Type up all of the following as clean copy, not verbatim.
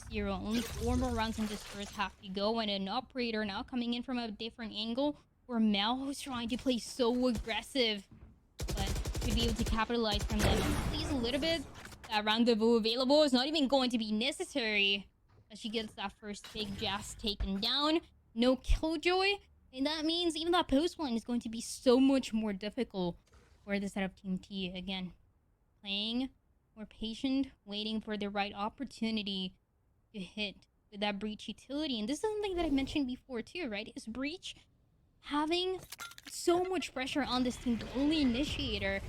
Zero. Only 4 more rounds in this first half to go, and an operator now coming in from a different angle where Mel, who's trying to play so aggressive, but should be able to capitalize from them. Please a little bit. That rendezvous available is not even going to be necessary as she gets that first big Jazz taken down. No Killjoy, and that means even that post one is going to be so much more difficult for the setup Team T. Again, playing more patient, waiting for the right opportunity to hit with that breach utility. And this is something that I mentioned before too, right? Is breach having so much pressure on this team, the only initiator,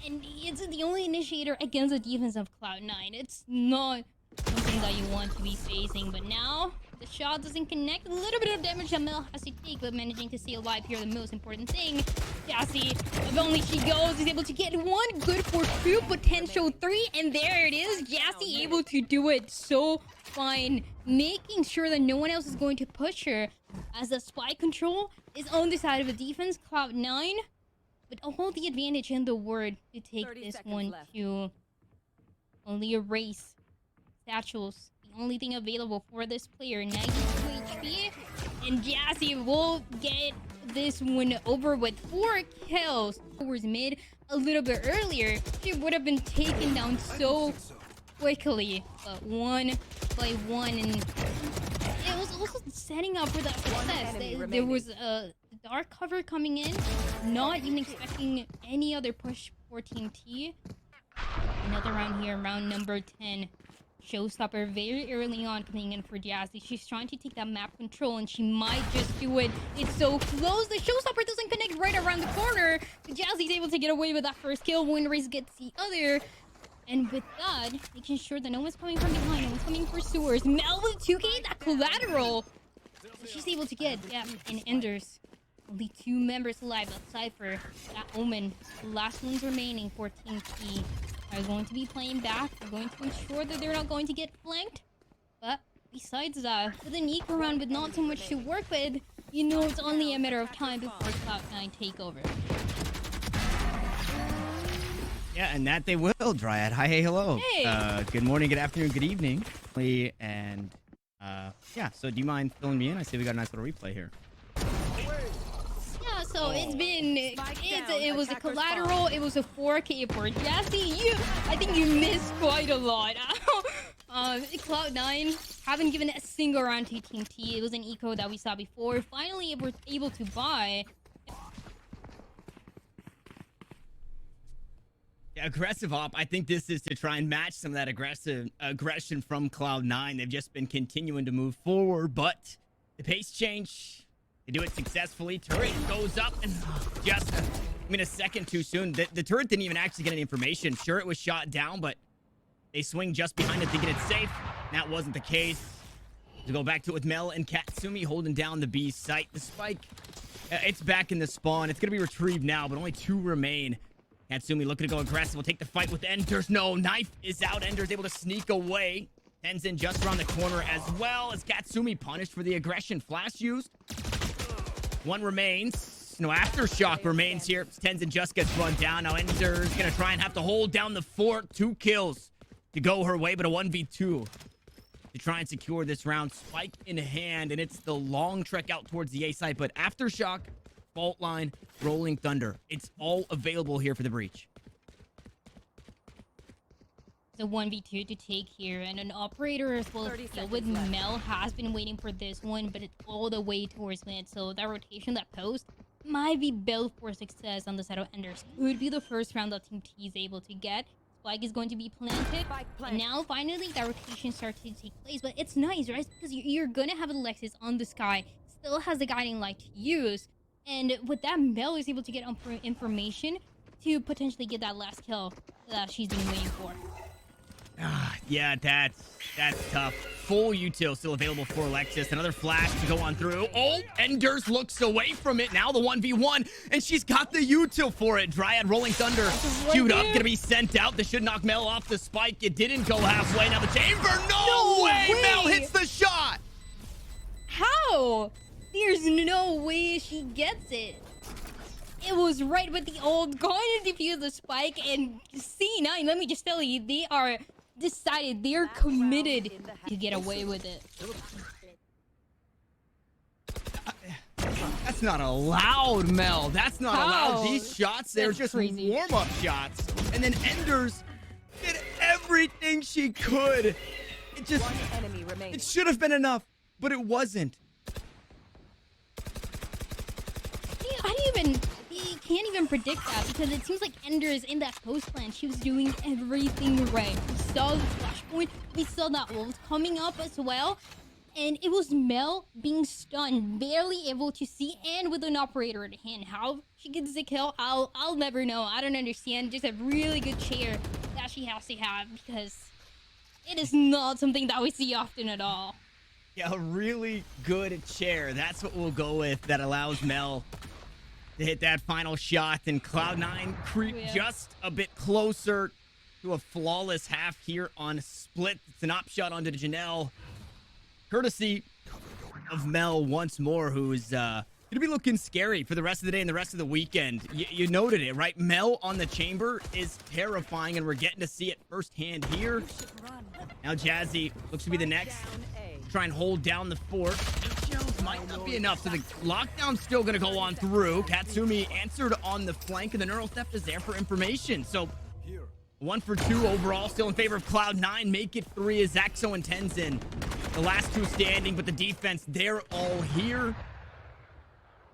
and it's the only initiator against the defense of Cloud9. It's not something that you want to be facing, but now the shot doesn't connect. A little bit of damage that Mel has to take, but managing to stay alive here, the most important thing. Jassy, if only she goes, is able to get 1 good for 2, potential 3, and there it is. Jassy able to do it so fine, making sure that no one else is going to push her, as the spy control is on the side of the defense. Cloud9 with all the advantage in the world to take this one to only erase satchels. The only thing available for this player, 92 HP, and Jassy will get this one over with 4 kills. Towards mid a little bit earlier, she would have been taken down so quickly, but one by one, and it was also setting up for that success. There was a dark cover coming in, not even expecting any other push for Team T. Another round here, round number 10. Showstopper very early on coming in for Jazzy. She's trying to take that map control, and she might just do it. It's so close. The Showstopper doesn't connect right around the corner. Jazzy's able to get away with that first kill. Windrace gets the other. And with that, making sure that no one's coming from behind, no one's coming for sewers. Mel with 2K, that collateral. She's able to get, yeah, and Enders. Only 2 members alive. That Cypher, that Omen. The last ones remaining for Team T are going to be playing back. They're going to ensure that they're not going to get flanked. But besides that, with an equal round with not too much to work with, you know it's only a matter of time before Cloud9 take over. Yeah, and that they will, Dryad. Hi, hey, hello. Hey. Good morning, good afternoon, good evening. And, yeah, so do you mind filling me in? I see we got a nice little replay here. Yeah, so it's been, it was a collateral, it was a 4K for Jassy. I think you missed quite a lot. Cloud9 haven't given a single round to Team T. It was an eco that we saw before. Finally, we're able to buy. Yeah, aggressive op. I think this is to try and match some of that aggression from Cloud9. They've just been continuing to move forward, but the pace change, they do it successfully. Turret goes up and just, a second too soon. The turret didn't even actually get any information. Sure, it was shot down, but they swing just behind it thinking it's safe. That wasn't the case. To go back to it with Mel and Katsumi holding down the B site. The spike, it's back in the spawn. It's going to be retrieved now, but only 2 remain. Katsumi looking to go aggressive. We'll take the fight with Enders. No, knife is out. Enders able to sneak away. Tenzin just around the corner as well as Katsumi punished for the aggression. Flash used. 1 remains. No, Aftershock remains here. Tenzin just gets run down. Now Enders gonna try and have to hold down the fort. 2 kills to go her way, but a 1v2 to try and secure this round. Spike in hand, and it's the long trek out towards the A site, but Aftershock, Fault Line, Rolling Thunder, it's all available here for the breach. The 1v2 to take here, and an operator as well as deal with Mel has been waiting for this one, but it's all the way towards mid. So that rotation, that post, might be built for success on the side of Enders. Could be the first round that Team T is able to get. Spike is going to be planted, and now finally that rotation starts to take place. But it's nice, right? Because you're gonna have Alexis on the sky, still has the guiding light to use, and with that, Mel is able to get information to potentially get that last kill that she's been waiting for. Yeah, that's tough. Full util still available for Alexis. Another flash to go on through. Oh, Enders looks away from it. Now the 1v1, and she's got the util for it. Dryad Rolling Thunder queued up, gonna be sent out. This should knock Mel off the spike. It didn't go halfway. Now the chamber. No way! Mel hits the shot. How? There's no way she gets it. It was goes right with the ult, going to defuse the spike, and C9, let me just tell you, they are decided, they're committed to get away with it. That's not allowed, Mel. That's not allowed. How? These shots, they're That's just crazy. warm-up shots. And then Enders did everything she could. It just, One enemy remaining. it should have been enough, but it wasn't. He can't even predict that, because it seems like Enders in that post plan, she was doing everything right. We saw the flashpoint, we saw that ult coming up as well, and it was Mel being stunned, barely able to see, and with an operator in hand. How she gets the kill, I'll never know. I don't understand. Just a really good chair that she has to have, because it is not something that we see often at all. Yeah, a really good chair. That's what we'll go with. That allows Mel to hit that final shot, and Cloud9 creep just a bit closer to a flawless half here on Split. It's an op shot onto Janelle, courtesy of Mel once more, who's gonna be looking scary for the rest of the day and the rest of the weekend. You noted it, right? Mel on the chamber is terrifying, and we're getting to see it firsthand here. Now Jazzy looks to be the next. Try and hold down the fort. Shells might not be enough, so the lockdown's still gonna go on through. Katsumi answered on the flank, and the neural theft is there for information. So 1 for 2 overall, still in favor of Cloud9. Make it 3 as Zaxo and Tenzin, the last two standing, but the defense, they're all here.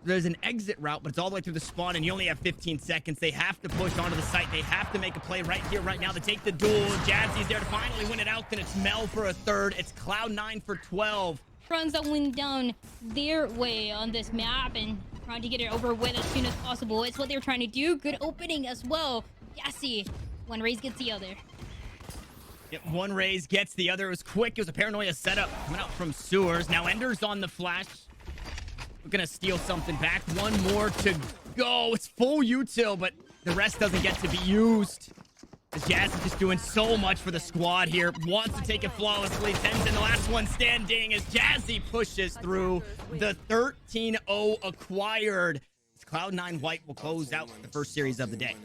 There's an exit route, but it's all the way through the spawn, and you only have 15 seconds. They have to push onto the site. They have to make a play right here, right now, to take the duel. Jazzy's there to finally win it out. Then it's Mel for a third. It's Cloud9 for 12. Runs that went down their way on this map and trying to get it over with as soon as possible. It's what they're trying to do. Good opening as well. Yassi, one raise gets the other. Yep, one raise gets the other. It was quick. It was a paranoia setup coming out from Sewers. Now Ender's on the flash. We're gonna steal something back. One more to go. It's full util, but the rest doesn't get to be used. As Jazz is just doing so much for the squad here. Wants to take it flawlessly. Tenzin, the last one standing, as Jazzy pushes through. The 13-0 acquired. It's Cloud9 White will close out the first series of the day.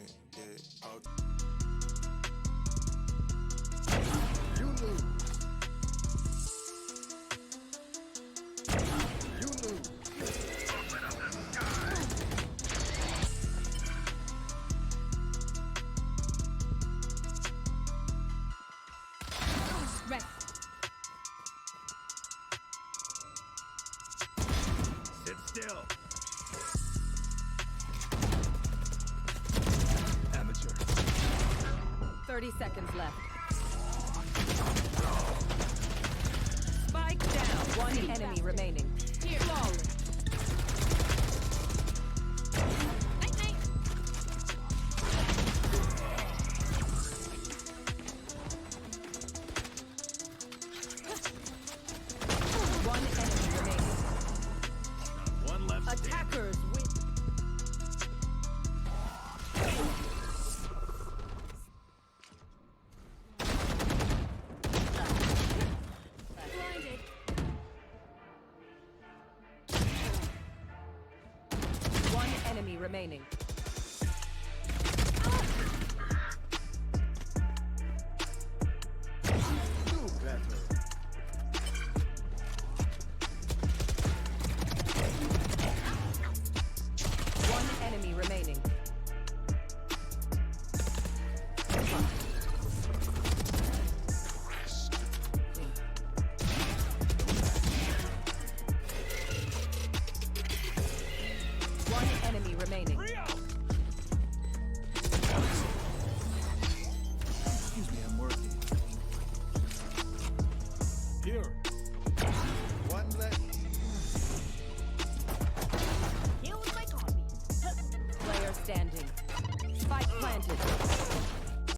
Sit still. Amateur. 30 seconds left. Spike down. One enemy remaining. Flawless. One enemy remaining. Not one left standing. Attackers win. One enemy remaining.